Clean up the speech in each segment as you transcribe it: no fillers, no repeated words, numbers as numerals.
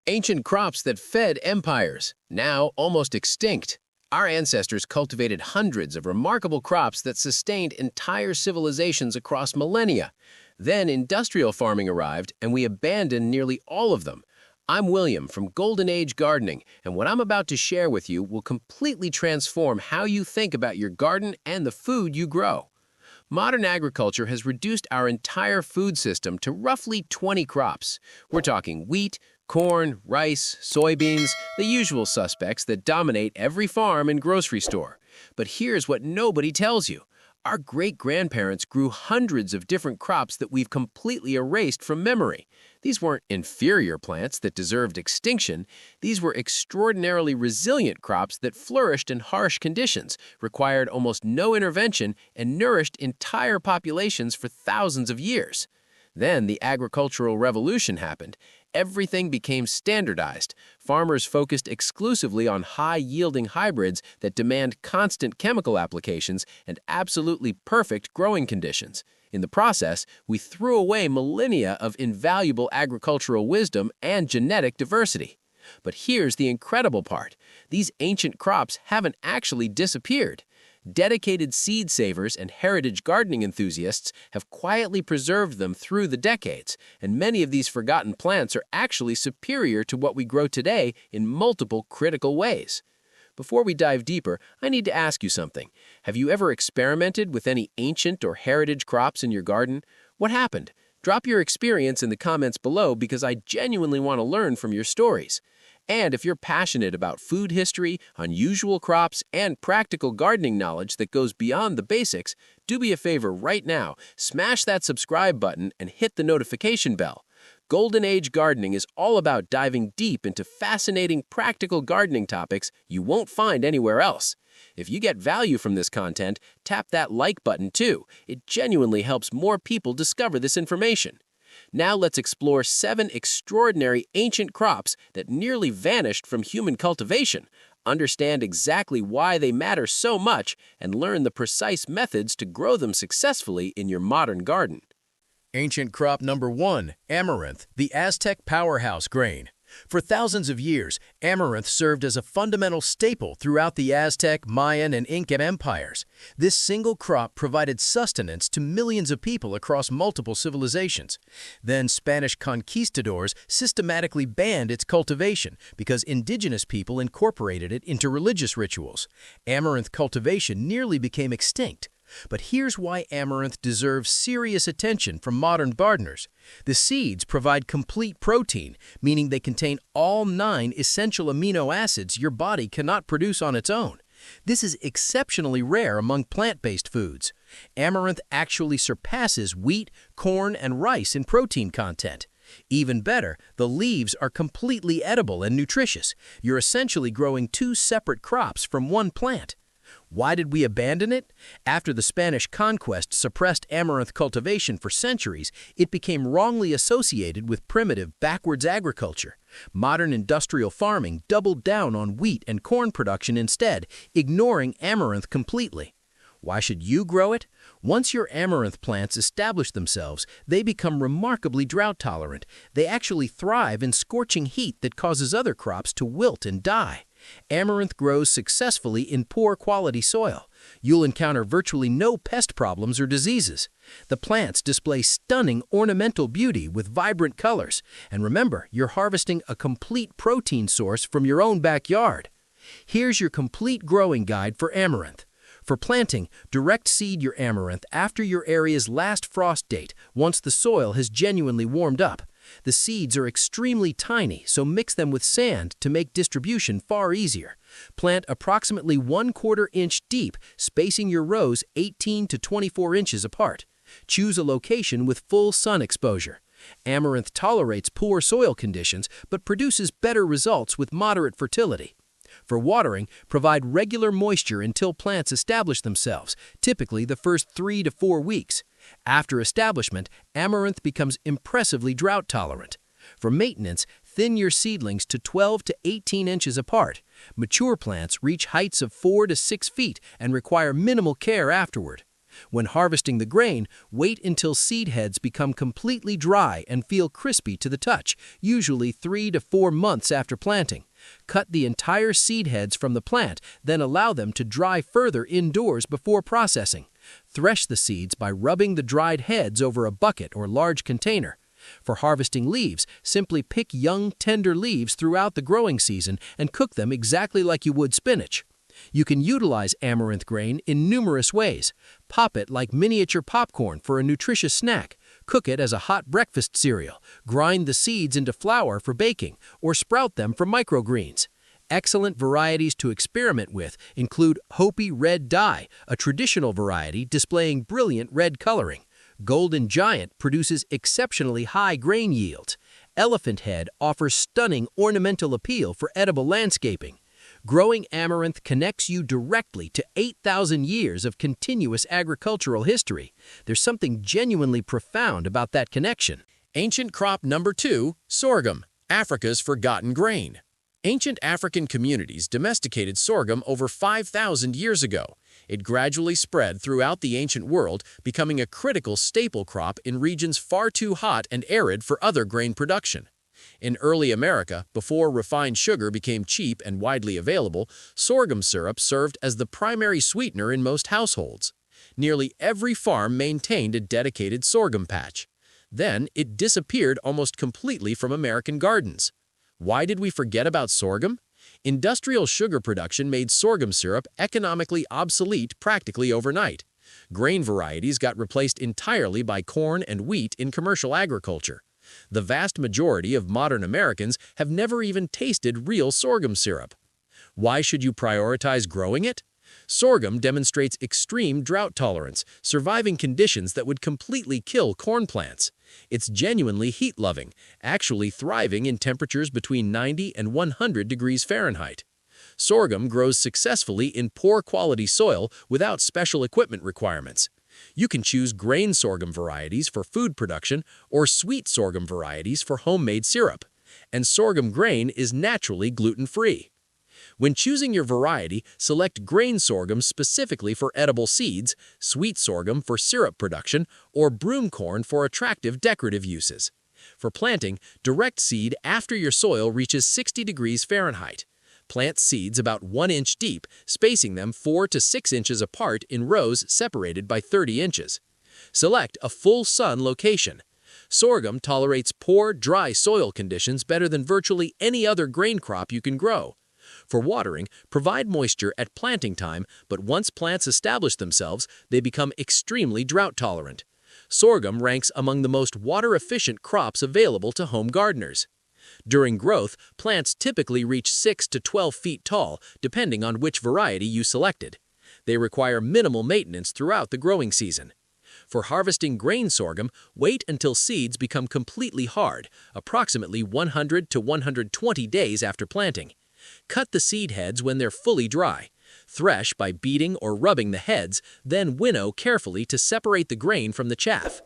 Ancient crops that fed empires, now almost extinct. Our ancestors cultivated hundreds of remarkable crops that sustained entire civilizations across millennia. Then industrial farming arrived, and we abandoned nearly all of them. I'm William from Golden Age Gardening, and what I'm about to share with you will completely transform how you think about your garden and the food you grow. Modern agriculture has reduced our entire food system to roughly 20 crops. We're talking wheat, corn, rice, soybeans, the usual suspects that dominate every farm and grocery store. But here's what nobody tells you. Our great-grandparents grew hundreds of different crops that we've completely erased from memory. These weren't inferior plants that deserved extinction. These were extraordinarily resilient crops that flourished in harsh conditions, required almost no intervention, and nourished entire populations for thousands of years. Then the agricultural revolution happened. Everything became standardized. Farmers focused exclusively on high-yielding hybrids that demand constant chemical applications and absolutely perfect growing conditions. In the process, we threw away millennia of invaluable agricultural wisdom and genetic diversity. But here's the incredible part. These ancient crops haven't actually disappeared. Dedicated seed savers and heritage gardening enthusiasts have quietly preserved them through the decades, and many of these forgotten plants are actually superior to what we grow today in multiple critical ways. Before we dive deeper, I need to ask you something. Have you ever experimented with any ancient or heritage crops in your garden? What happened? Drop your experience in the comments below because I genuinely want to learn from your stories. And if you're passionate about food history, unusual crops, and practical gardening knowledge that goes beyond the basics, do me a favor right now, smash that subscribe button and hit the notification bell. Golden Age Gardening is all about diving deep into fascinating practical gardening topics you won't find anywhere else. If you get value from this content, tap that like button too. It genuinely helps more people discover this information. Now let's explore 7 extraordinary ancient crops that nearly vanished from human cultivation, understand exactly why they matter so much, and learn the precise methods to grow them successfully in your modern garden. Ancient crop number 1, Amaranth, the Aztec powerhouse grain. For thousands of years, Amaranth served as a fundamental staple throughout the Aztec, Mayan, and Inca empires. This single crop provided sustenance to millions of people across multiple civilizations. Then Spanish conquistadors systematically banned its cultivation because indigenous people incorporated it into religious rituals. Amaranth cultivation nearly became extinct. But here's why Amaranth deserves serious attention from modern gardeners. The seeds provide complete protein, meaning they contain all 9 essential amino acids your body cannot produce on its own. This is exceptionally rare among plant-based foods. Amaranth actually surpasses wheat, corn, and rice in protein content. Even better, the leaves are completely edible and nutritious. You're essentially growing 2 separate crops from one plant. Why did we abandon it? After the Spanish conquest suppressed amaranth cultivation for centuries, it became wrongly associated with primitive, backwards agriculture. Modern industrial farming doubled down on wheat and corn production instead, ignoring amaranth completely. Why should you grow it? Once your amaranth plants establish themselves, they become remarkably drought-tolerant. They actually thrive in scorching heat that causes other crops to wilt and die. Amaranth grows successfully in poor quality soil. You'll encounter virtually no pest problems or diseases. The plants display stunning ornamental beauty with vibrant colors. And remember, you're harvesting a complete protein source from your own backyard. Here's your complete growing guide for amaranth. For planting, direct seed your amaranth after your area's last frost date, once the soil has genuinely warmed up. The seeds are extremely tiny, so mix them with sand to make distribution far easier. Plant approximately 1/4 inch deep, spacing your rows 18 to 24 inches apart. Choose a location with full sun exposure. Amaranth tolerates poor soil conditions, but produces better results with moderate fertility. For watering, provide regular moisture until plants establish themselves, typically the first 3 to 4 weeks. After establishment, amaranth becomes impressively drought-tolerant. For maintenance, thin your seedlings to 12 to 18 inches apart. Mature plants reach heights of 4 to 6 feet and require minimal care afterward. When harvesting the grain, wait until seed heads become completely dry and feel crispy to the touch, usually 3 to 4 months after planting. Cut the entire seed heads from the plant, then allow them to dry further indoors before processing. Thresh the seeds by rubbing the dried heads over a bucket or large container. For harvesting leaves, simply pick young, tender leaves throughout the growing season and cook them exactly like you would spinach. You can utilize amaranth grain in numerous ways. Pop it like miniature popcorn for a nutritious snack. Cook it as a hot breakfast cereal. Grind the seeds into flour for baking, or sprout them for microgreens. Excellent varieties to experiment with include Hopi Red Dye, a traditional variety displaying brilliant red coloring. Golden Giant produces exceptionally high grain yields. Elephant Head offers stunning ornamental appeal for edible landscaping. Growing amaranth connects you directly to 8,000 years of continuous agricultural history. There's something genuinely profound about that connection. Ancient crop number 2, sorghum, Africa's forgotten grain. Ancient African communities domesticated sorghum over 5,000 years ago. It gradually spread throughout the ancient world, becoming a critical staple crop in regions far too hot and arid for other grain production. In early America, before refined sugar became cheap and widely available, sorghum syrup served as the primary sweetener in most households. Nearly every farm maintained a dedicated sorghum patch. Then, it disappeared almost completely from American gardens. Why did we forget about sorghum? Industrial sugar production made sorghum syrup economically obsolete practically overnight. Grain varieties got replaced entirely by corn and wheat in commercial agriculture. The vast majority of modern Americans have never even tasted real sorghum syrup. Why should you prioritize growing it? Sorghum demonstrates extreme drought tolerance, surviving conditions that would completely kill corn plants. It's genuinely heat-loving, actually thriving in temperatures between 90 and 100 degrees Fahrenheit. Sorghum grows successfully in poor-quality soil without special equipment requirements. You can choose grain sorghum varieties for food production or sweet sorghum varieties for homemade syrup. And sorghum grain is naturally gluten-free. When choosing your variety, select grain sorghum specifically for edible seeds, sweet sorghum for syrup production, or broom corn for attractive decorative uses. For planting, direct seed after your soil reaches 60 degrees Fahrenheit. Plant seeds about 1 inch deep, spacing them 4 to 6 inches apart in rows separated by 30 inches. Select a full sun location. Sorghum tolerates poor, dry soil conditions better than virtually any other grain crop you can grow. For watering, provide moisture at planting time, but once plants establish themselves, they become extremely drought-tolerant. Sorghum ranks among the most water-efficient crops available to home gardeners. During growth, plants typically reach 6 to 12 feet tall, depending on which variety you selected. They require minimal maintenance throughout the growing season. For harvesting grain sorghum, wait until seeds become completely hard, approximately 100 to 120 days after planting. Cut the seed heads when they're fully dry. Thresh by beating or rubbing the heads, then winnow carefully to separate the grain from the chaff.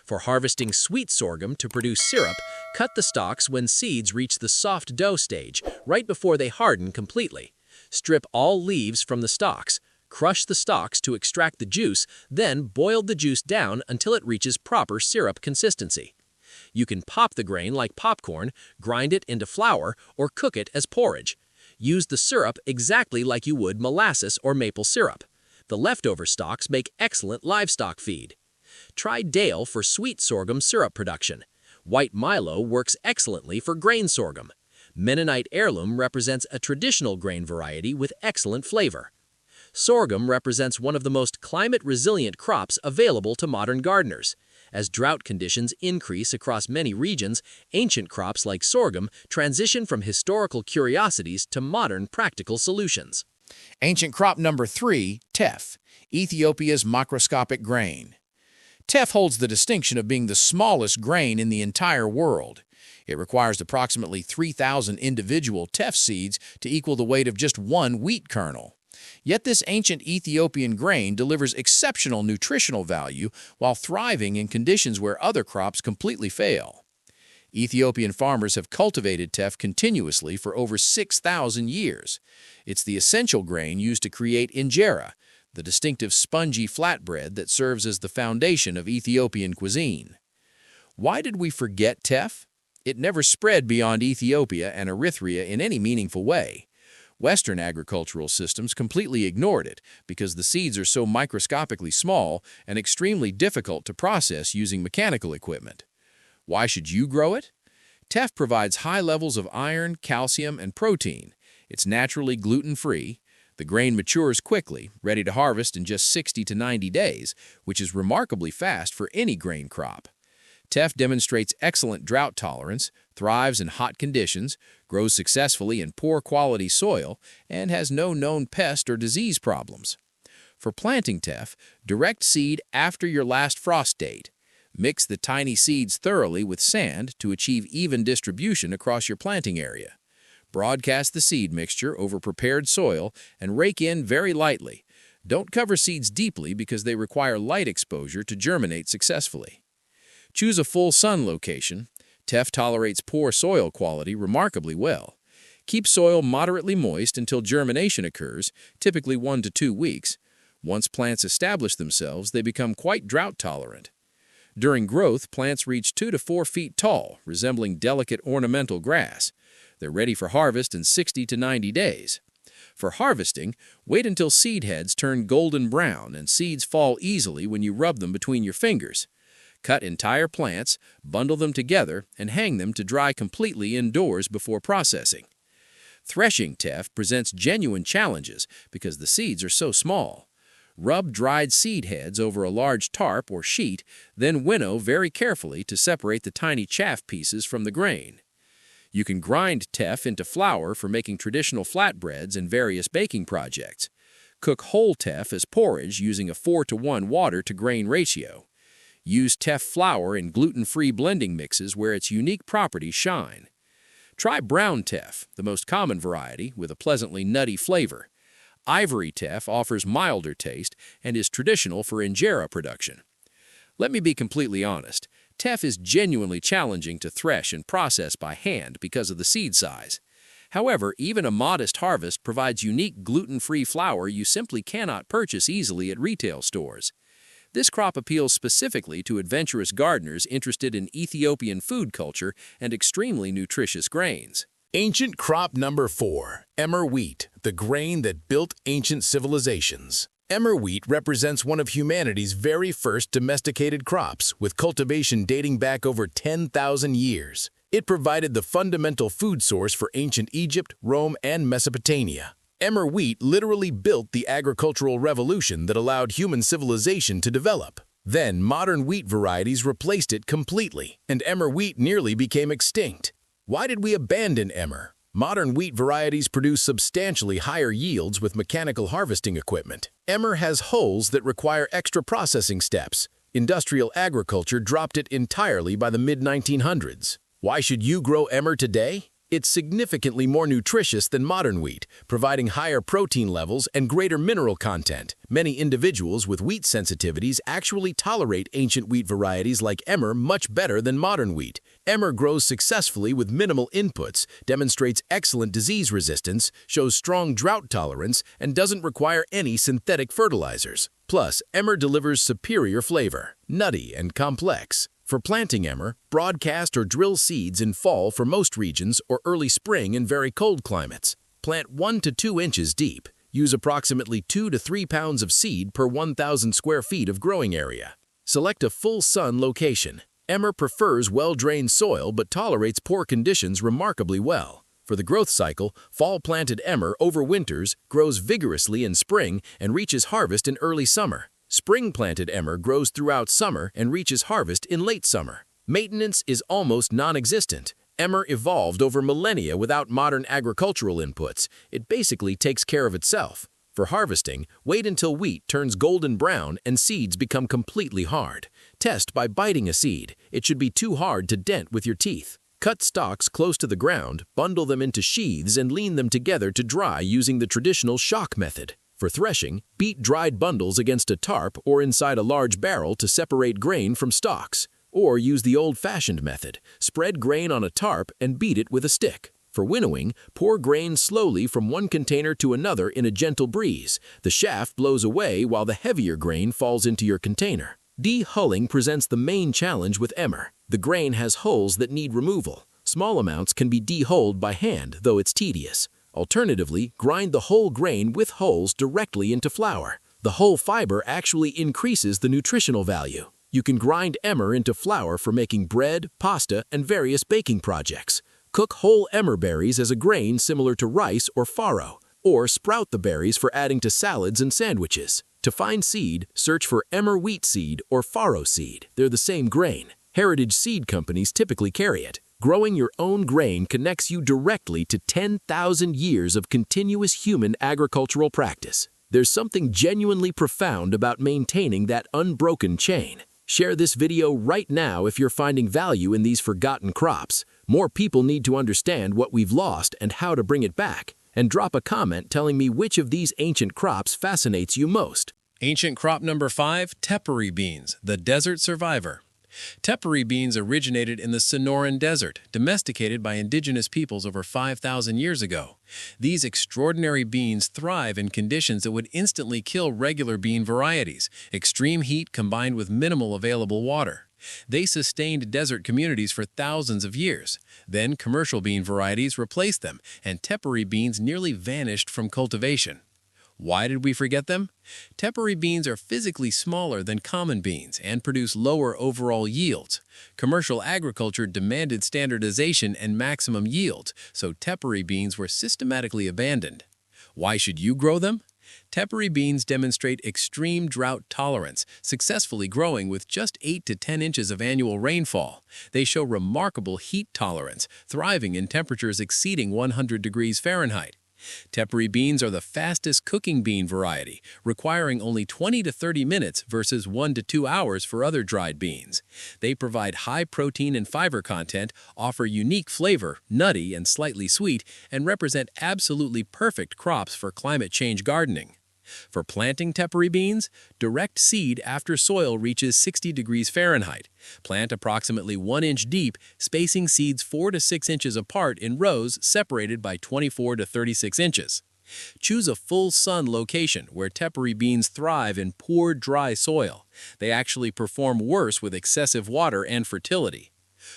For harvesting sweet sorghum to produce syrup, cut the stalks when seeds reach the soft dough stage, right before they harden completely. Strip all leaves from the stalks. Crush the stalks to extract the juice, then boil the juice down until it reaches proper syrup consistency. You can pop the grain like popcorn, grind it into flour, or cook it as porridge. Use the syrup exactly like you would molasses or maple syrup. The leftover stalks make excellent livestock feed. Try Dale for sweet sorghum syrup production. White Milo works excellently for grain sorghum. Mennonite Heirloom represents a traditional grain variety with excellent flavor. Sorghum represents one of the most climate-resilient crops available to modern gardeners. As drought conditions increase across many regions, ancient crops like sorghum transition from historical curiosities to modern practical solutions. Ancient crop number 3, Teff, Ethiopia's macroscopic grain. Teff holds the distinction of being the smallest grain in the entire world. It requires approximately 3,000 individual teff seeds to equal the weight of just one wheat kernel. Yet this ancient Ethiopian grain delivers exceptional nutritional value while thriving in conditions where other crops completely fail. Ethiopian farmers have cultivated teff continuously for over 6,000 years. It's the essential grain used to create injera, the distinctive spongy flatbread that serves as the foundation of Ethiopian cuisine. Why did we forget teff? It never spread beyond Ethiopia and Eritrea in any meaningful way. Western agricultural systems completely ignored it because the seeds are so microscopically small and extremely difficult to process using mechanical equipment. Why should you grow it? Teff provides high levels of iron, calcium, and protein. It's naturally gluten-free. The grain matures quickly, ready to harvest in just 60 to 90 days, which is remarkably fast for any grain crop. Teff demonstrates excellent drought tolerance, thrives in hot conditions, grows successfully in poor quality soil, and has no known pest or disease problems. For planting teff, direct seed after your last frost date. Mix the tiny seeds thoroughly with sand to achieve even distribution across your planting area. Broadcast the seed mixture over prepared soil and rake in very lightly. Don't cover seeds deeply because they require light exposure to germinate successfully. Choose a full sun location. Teff tolerates poor soil quality remarkably well. Keep soil moderately moist until germination occurs, typically 1 to 2 weeks. Once plants establish themselves, they become quite drought tolerant. During growth, plants reach 2 to 4 feet tall, resembling delicate ornamental grass. They're ready for harvest in 60 to 90 days. For harvesting, wait until seed heads turn golden brown and seeds fall easily when you rub them between your fingers. Cut entire plants, bundle them together, and hang them to dry completely indoors before processing. Threshing teff presents genuine challenges because the seeds are so small. Rub dried seed heads over a large tarp or sheet, then winnow very carefully to separate the tiny chaff pieces from the grain. You can grind teff into flour for making traditional flatbreads and various baking projects. Cook whole teff as porridge using a 4-to-1 water-to-grain ratio. Use teff flour in gluten-free blending mixes where its unique properties shine. Try brown teff, the most common variety, with a pleasantly nutty flavor. Ivory teff offers milder taste and is traditional for injera production. Let me be completely honest. Teff is genuinely challenging to thresh and process by hand because of the seed size. However, even a modest harvest provides unique gluten-free flour you simply cannot purchase easily at retail stores. This crop appeals specifically to adventurous gardeners interested in Ethiopian food culture and extremely nutritious grains. Ancient crop number 4, emmer wheat, the grain that built ancient civilizations. Emmer wheat represents one of humanity's very first domesticated crops, with cultivation dating back over 10,000 years. It provided the fundamental food source for ancient Egypt, Rome, and Mesopotamia. Emmer wheat literally built the agricultural revolution that allowed human civilization to develop. Then modern wheat varieties replaced it completely, and emmer wheat nearly became extinct. Why did we abandon emmer? Modern wheat varieties produce substantially higher yields with mechanical harvesting equipment. Emmer has hulls that require extra processing steps. Industrial agriculture dropped it entirely by the mid-1900s. Why should you grow emmer today? It's significantly more nutritious than modern wheat, providing higher protein levels and greater mineral content. Many individuals with wheat sensitivities actually tolerate ancient wheat varieties like emmer much better than modern wheat. Emmer grows successfully with minimal inputs, demonstrates excellent disease resistance, shows strong drought tolerance, and doesn't require any synthetic fertilizers. Plus, emmer delivers superior flavor, nutty and complex. For planting emmer, broadcast or drill seeds in fall for most regions or early spring in very cold climates. Plant 1 to 2 inches deep. Use approximately 2 to 3 pounds of seed per 1,000 square feet of growing area. Select a full sun location. Emmer prefers well-drained soil but tolerates poor conditions remarkably well. For the growth cycle, fall-planted emmer overwinters, grows vigorously in spring, and reaches harvest in early summer. Spring-planted emmer grows throughout summer and reaches harvest in late summer. Maintenance is almost non-existent. Emmer evolved over millennia without modern agricultural inputs. It basically takes care of itself. For harvesting, wait until wheat turns golden brown and seeds become completely hard. Test by biting a seed. It should be too hard to dent with your teeth. Cut stalks close to the ground, bundle them into sheaths, and lean them together to dry using the traditional shock method. For threshing, beat dried bundles against a tarp or inside a large barrel to separate grain from stalks. Or use the old-fashioned method. Spread grain on a tarp and beat it with a stick. For winnowing, pour grain slowly from one container to another in a gentle breeze. The shaft blows away while the heavier grain falls into your container. De-hulling presents the main challenge with emmer. The grain has hulls that need removal. Small amounts can be de-hulled by hand, though it's tedious. Alternatively, grind the whole grain with hulls directly into flour. The whole fiber actually increases the nutritional value. You can grind emmer into flour for making bread, pasta, and various baking projects. Cook whole emmer berries as a grain similar to rice or farro, or sprout the berries for adding to salads and sandwiches. To find seed, search for emmer wheat seed or farro seed. They're the same grain. Heritage seed companies typically carry it. Growing your own grain connects you directly to 10,000 years of continuous human agricultural practice. There's something genuinely profound about maintaining that unbroken chain. Share this video right now if you're finding value in these forgotten crops. More people need to understand what we've lost and how to bring it back. And drop a comment telling me which of these ancient crops fascinates you most. Ancient crop number 5, tepary beans, the desert survivor. Tepary beans originated in the Sonoran Desert, domesticated by indigenous peoples over 5,000 years ago. These extraordinary beans thrive in conditions that would instantly kill regular bean varieties, extreme heat combined with minimal available water. They sustained desert communities for thousands of years. Then commercial bean varieties replaced them, and tepary beans nearly vanished from cultivation. Why did we forget them? Tepary beans are physically smaller than common beans and produce lower overall yields. Commercial agriculture demanded standardization and maximum yield, so tepary beans were systematically abandoned. Why should you grow them? Tepary beans demonstrate extreme drought tolerance, successfully growing with just 8 to 10 inches of annual rainfall. They show remarkable heat tolerance, thriving in temperatures exceeding 100 degrees Fahrenheit. Tepary beans are the fastest cooking bean variety, requiring only 20 to 30 minutes versus 1 to 2 hours for other dried beans. They provide high protein and fiber content, offer unique flavor, nutty and slightly sweet, and represent absolutely perfect crops for climate change gardening. For planting tepary beans, direct seed after soil reaches 60 degrees Fahrenheit. Plant approximately 1 inch deep, spacing seeds 4 to 6 inches apart in rows separated by 24 to 36 inches. Choose a full sun location where tepary beans thrive in poor, dry soil. They actually perform worse with excessive water and fertility.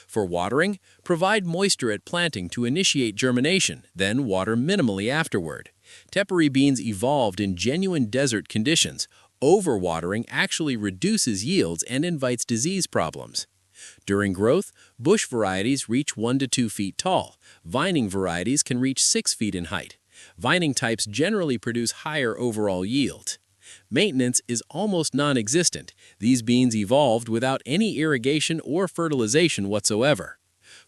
For watering, provide moisture at planting to initiate germination, then water minimally afterward. Tepary beans evolved in genuine desert conditions. Overwatering actually reduces yields and invites disease problems. During growth, bush varieties reach 1 to 2 feet tall. Vining varieties can reach 6 feet in height. Vining types generally produce higher overall yield. Maintenance is almost non-existent. These beans evolved without any irrigation or fertilization whatsoever.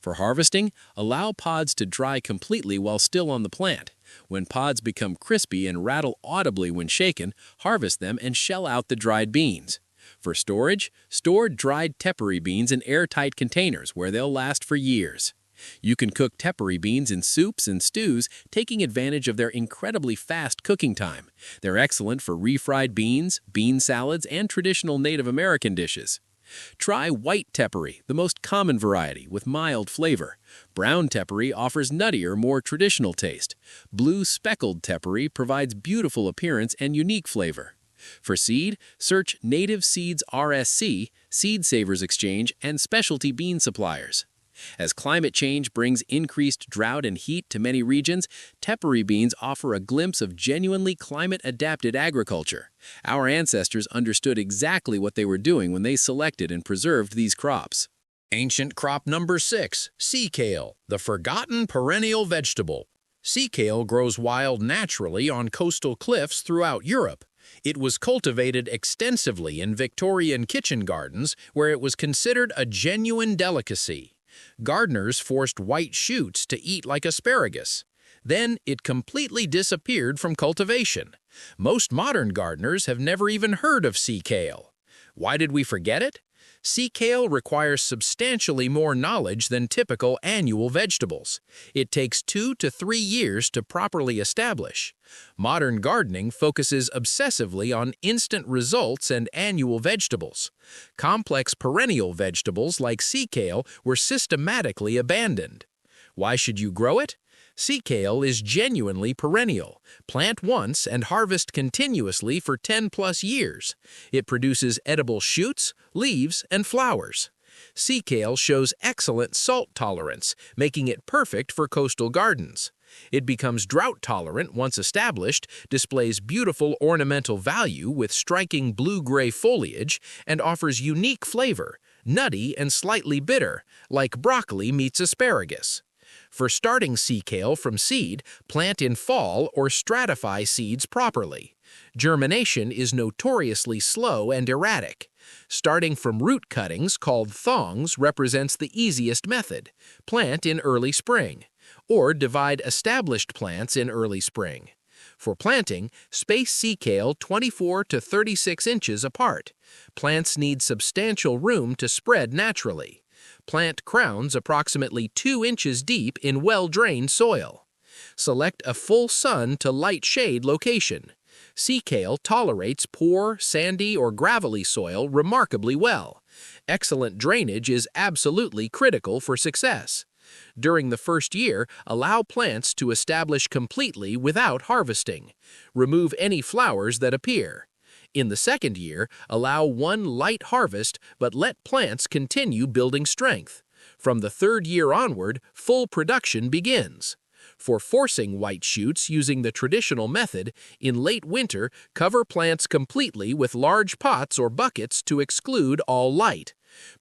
For harvesting, allow pods to dry completely while still on the plant. When pods become crispy and rattle audibly when shaken, harvest them and shell out the dried beans. For storage, store dried tepary beans in airtight containers where they'll last for years. You can cook tepary beans in soups and stews, taking advantage of their incredibly fast cooking time. They're excellent for refried beans, bean salads, and traditional Native American dishes. Try white tepary, the most common variety, with mild flavor. Brown tepary offers nuttier, more traditional taste. Blue speckled tepary provides beautiful appearance and unique flavor. For seed, search Native Seeds RSC, Seed Savers Exchange, and specialty bean suppliers. As climate change brings increased drought and heat to many regions, tepary beans offer a glimpse of genuinely climate-adapted agriculture. Our ancestors understood exactly what they were doing when they selected and preserved these crops. Ancient crop number 6, sea kale, the forgotten perennial vegetable. Sea kale grows wild naturally on coastal cliffs throughout Europe. It was cultivated extensively in Victorian kitchen gardens, where it was considered a genuine delicacy. Gardeners forced white shoots to eat like asparagus. Then it completely disappeared from cultivation. Most modern gardeners have never even heard of sea kale. Why did we forget it? Sea kale requires substantially more knowledge than typical annual vegetables. It takes 2 to 3 years to properly establish. Modern gardening focuses obsessively on instant results and annual vegetables. Complex perennial vegetables like sea kale were systematically abandoned. Why should you grow it? Sea kale is genuinely perennial. Plant once and harvest continuously for 10+ years. It produces edible shoots, leaves, and flowers. Sea kale shows excellent salt tolerance, making it perfect for coastal gardens. It becomes drought-tolerant once established, displays beautiful ornamental value with striking blue-gray foliage, and offers unique flavor, nutty and slightly bitter, like broccoli meets asparagus. For starting sea kale from seed, plant in fall or stratify seeds properly. Germination is notoriously slow and erratic. Starting from root cuttings called thongs represents the easiest method. Plant in early spring. Or divide established plants in early spring. For planting, space sea kale 24 to 36 inches apart. Plants need substantial room to spread naturally. Plant crowns approximately 2 inches deep in well-drained soil. Select a full sun to light shade location. Sea kale tolerates poor, sandy, or gravelly soil remarkably well. Excellent drainage is absolutely critical for success. During the first year, allow plants to establish completely without harvesting. Remove any flowers that appear. In the second year, allow one light harvest, but let plants continue building strength. From the third year onward, full production begins. For forcing white shoots using the traditional method, in late winter, cover plants completely with large pots or buckets to exclude all light.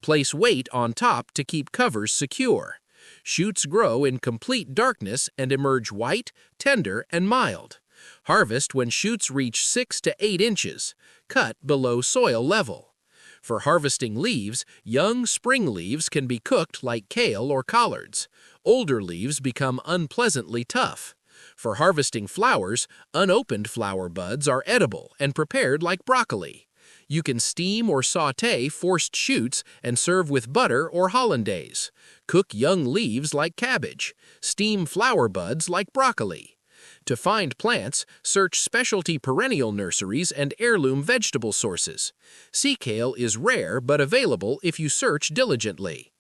Place weight on top to keep covers secure. Shoots grow in complete darkness and emerge white, tender, and mild. Harvest when shoots reach 6 to 8 inches. Cut below soil level. For harvesting leaves, young spring leaves can be cooked like kale or collards. Older leaves become unpleasantly tough. For harvesting flowers, unopened flower buds are edible and prepared like broccoli. You can steam or sauté forced shoots and serve with butter or hollandaise. Cook young leaves like cabbage. Steam flower buds like broccoli. To find plants, search specialty perennial nurseries and heirloom vegetable sources. Sea kale is rare but available if you search diligently.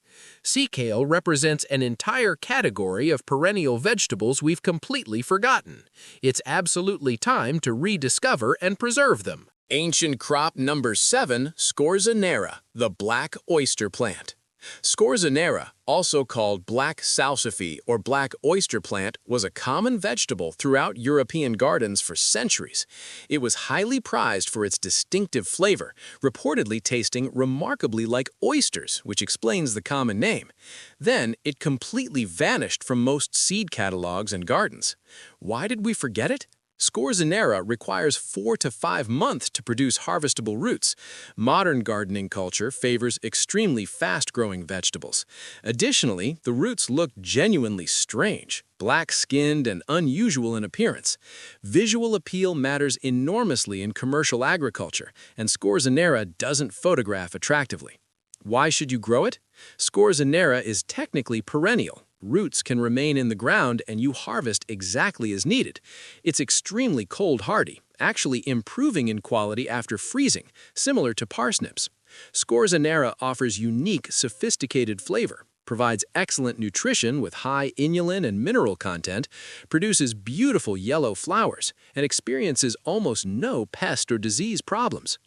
Sea kale represents an entire category of perennial vegetables we've completely forgotten. It's absolutely time to rediscover and preserve them. Ancient crop number 7, Scorzonera, the black oyster plant. Scorzonera, also called black salsify or black oyster plant, was a common vegetable throughout European gardens for centuries. It was highly prized for its distinctive flavor, reportedly tasting remarkably like oysters, which explains the common name. Then, it completely vanished from most seed catalogs and gardens. Why did we forget it? Scorzonera requires 4 to 5 months to produce harvestable roots. Modern gardening culture favors extremely fast-growing vegetables. Additionally, the roots look genuinely strange, black-skinned and unusual in appearance. Visual appeal matters enormously in commercial agriculture, and Scorzonera doesn't photograph attractively. Why should you grow it? Scorzonera is technically perennial. Roots can remain in the ground and you harvest exactly as needed. It's extremely cold-hardy, actually improving in quality after freezing, similar to parsnips. Scorzonera offers unique, sophisticated flavor, provides excellent nutrition with high inulin and mineral content, produces beautiful yellow flowers, and experiences almost no pest or disease problems.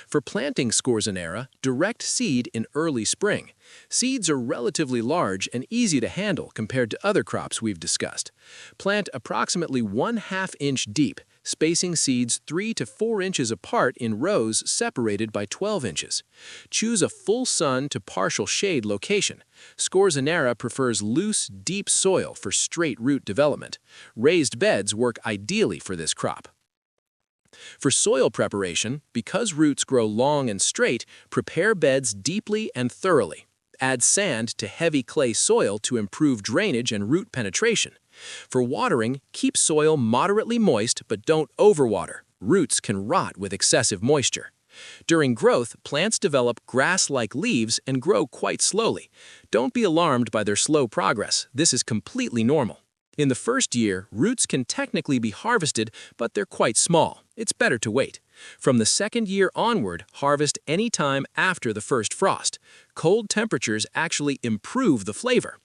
For planting Scorzonera, direct seed in early spring. Seeds are relatively large and easy to handle compared to other crops we've discussed. Plant approximately 1/2 inch deep, spacing seeds 3 to 4 inches apart in rows separated by 12 inches. Choose a full sun to partial shade location. Scorzonera prefers loose, deep soil for straight root development. Raised beds work ideally for this crop. For soil preparation, because roots grow long and straight, prepare beds deeply and thoroughly. Add sand to heavy clay soil to improve drainage and root penetration. For watering, keep soil moderately moist but don't overwater. Roots can rot with excessive moisture. During growth, plants develop grass-like leaves and grow quite slowly. Don't be alarmed by their slow progress. This is completely normal. In the first year, roots can technically be harvested, but they're quite small. It's better to wait. From the second year onward, harvest any time after the first frost. Cold temperatures actually improve the flavor.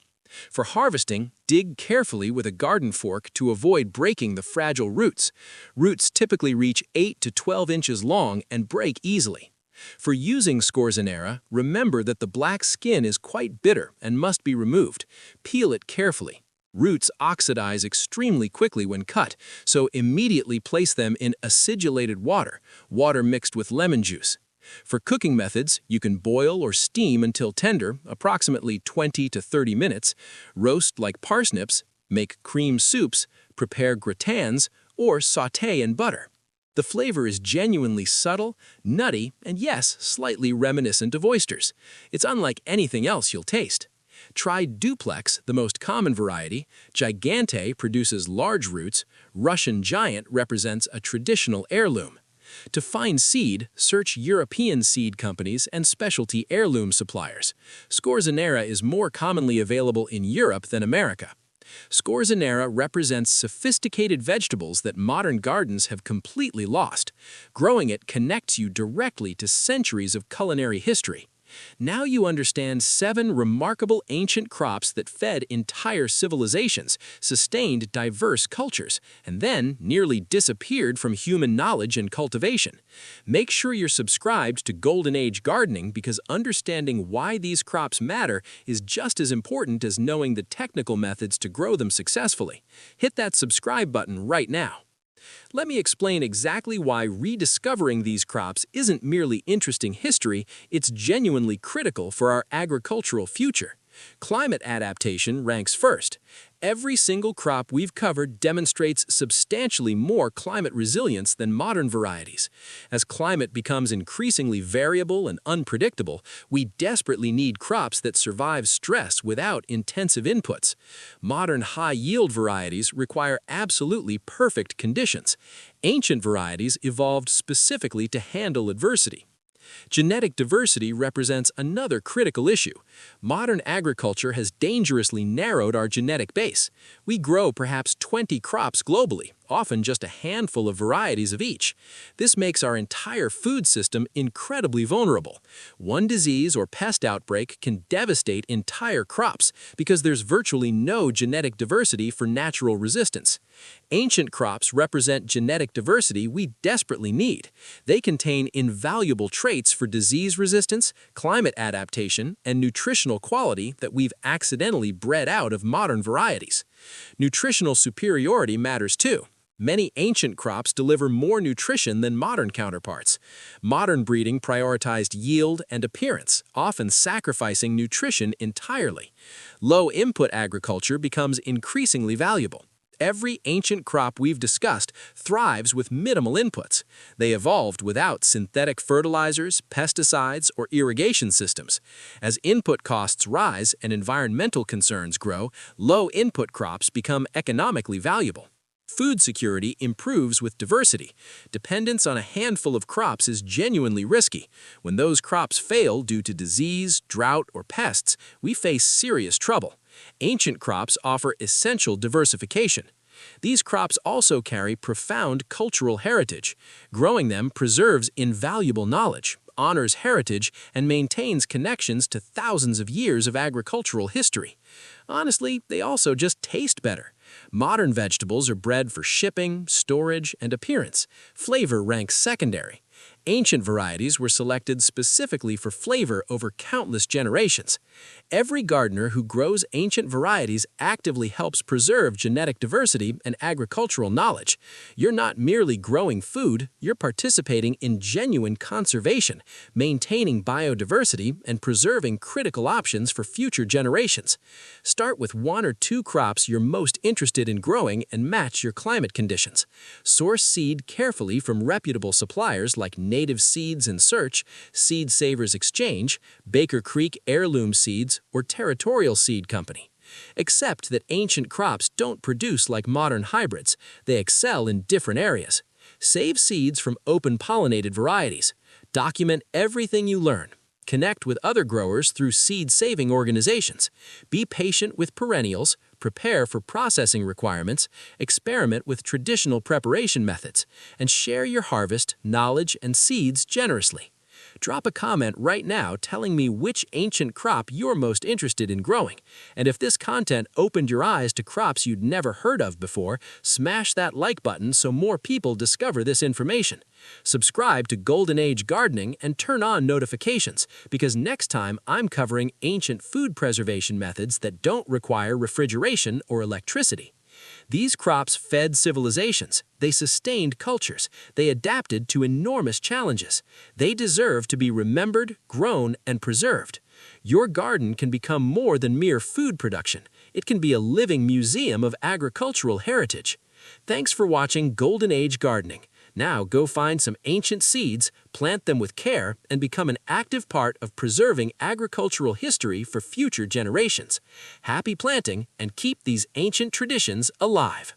For harvesting, dig carefully with a garden fork to avoid breaking the fragile roots. Roots typically reach 8 to 12 inches long and break easily. For using Scorzonera, remember that the black skin is quite bitter and must be removed. Peel it carefully. Roots oxidize extremely quickly when cut, so immediately place them in acidulated water, water mixed with lemon juice. For cooking methods, you can boil or steam until tender, approximately 20 to 30 minutes, roast like parsnips, make cream soups, prepare gratins, or sauté in butter. The flavor is genuinely subtle, nutty, and yes, slightly reminiscent of oysters. It's unlike anything else you'll taste. Try Duplex, the most common variety. Gigante produces large roots. Russian Giant represents a traditional heirloom. To find seed, search European seed companies and specialty heirloom suppliers. Scorzonera is more commonly available in Europe than America. Scorzonera represents sophisticated vegetables that modern gardens have completely lost. Growing it connects you directly to centuries of culinary history. Now you understand 7 remarkable ancient crops that fed entire civilizations, sustained diverse cultures, and then nearly disappeared from human knowledge and cultivation. Make sure you're subscribed to Golden Age Gardening because understanding why these crops matter is just as important as knowing the technical methods to grow them successfully. Hit that subscribe button right now. Let me explain exactly why rediscovering these crops isn't merely interesting history, it's genuinely critical for our agricultural future. Climate adaptation ranks first. Every single crop we've covered demonstrates substantially more climate resilience than modern varieties. As climate becomes increasingly variable and unpredictable, we desperately need crops that survive stress without intensive inputs. Modern high-yield varieties require absolutely perfect conditions. Ancient varieties evolved specifically to handle adversity. Genetic diversity represents another critical issue. Modern agriculture has dangerously narrowed our genetic base. We grow perhaps 20 crops globally, often just a handful of varieties of each. This makes our entire food system incredibly vulnerable. One disease or pest outbreak can devastate entire crops because there's virtually no genetic diversity for natural resistance. Ancient crops represent genetic diversity we desperately need. They contain invaluable traits for disease resistance, climate adaptation, and nutritional quality that we've accidentally bred out of modern varieties. Nutritional superiority matters too. Many ancient crops deliver more nutrition than modern counterparts. Modern breeding prioritized yield and appearance, often sacrificing nutrition entirely. Low-input agriculture becomes increasingly valuable. Every ancient crop we've discussed thrives with minimal inputs. They evolved without synthetic fertilizers, pesticides, or irrigation systems. As input costs rise and environmental concerns grow, low-input crops become economically valuable. Food security improves with diversity. Dependence on a handful of crops is genuinely risky. When those crops fail due to disease, drought, or pests, we face serious trouble. Ancient crops offer essential diversification. These crops also carry profound cultural heritage. Growing them preserves invaluable knowledge, honors heritage, and maintains connections to thousands of years of agricultural history. Honestly, they also just taste better. Modern vegetables are bred for shipping, storage, and appearance. Flavor ranks secondary. Ancient varieties were selected specifically for flavor over countless generations. Every gardener who grows ancient varieties actively helps preserve genetic diversity and agricultural knowledge. You're not merely growing food, you're participating in genuine conservation, maintaining biodiversity, and preserving critical options for future generations. Start with 1 or 2 crops you're most interested in growing and match your climate conditions. Source seed carefully from reputable suppliers like Native Seeds and Search, Seed Savers Exchange, Baker Creek Heirloom Seeds, or Territorial Seed Company. Accept that ancient crops don't produce like modern hybrids. They excel in different areas. Save seeds from open-pollinated varieties. Document everything you learn. Connect with other growers through seed-saving organizations. Be patient with perennials, prepare for processing requirements, experiment with traditional preparation methods, and share your harvest, knowledge, and seeds generously. Drop a comment right now telling me which ancient crop you're most interested in growing. And if this content opened your eyes to crops you'd never heard of before, smash that like button so more people discover this information. Subscribe to Golden Age Gardening and turn on notifications, because next time I'm covering ancient food preservation methods that don't require refrigeration or electricity. These crops fed civilizations, they sustained cultures, they adapted to enormous challenges. They deserve to be remembered, grown, and preserved. Your garden can become more than mere food production. It can be a living museum of agricultural heritage. Thanks for watching Golden Age Gardening. Now go find some ancient seeds, plant them with care, and become an active part of preserving agricultural history for future generations. Happy planting, and keep these ancient traditions alive.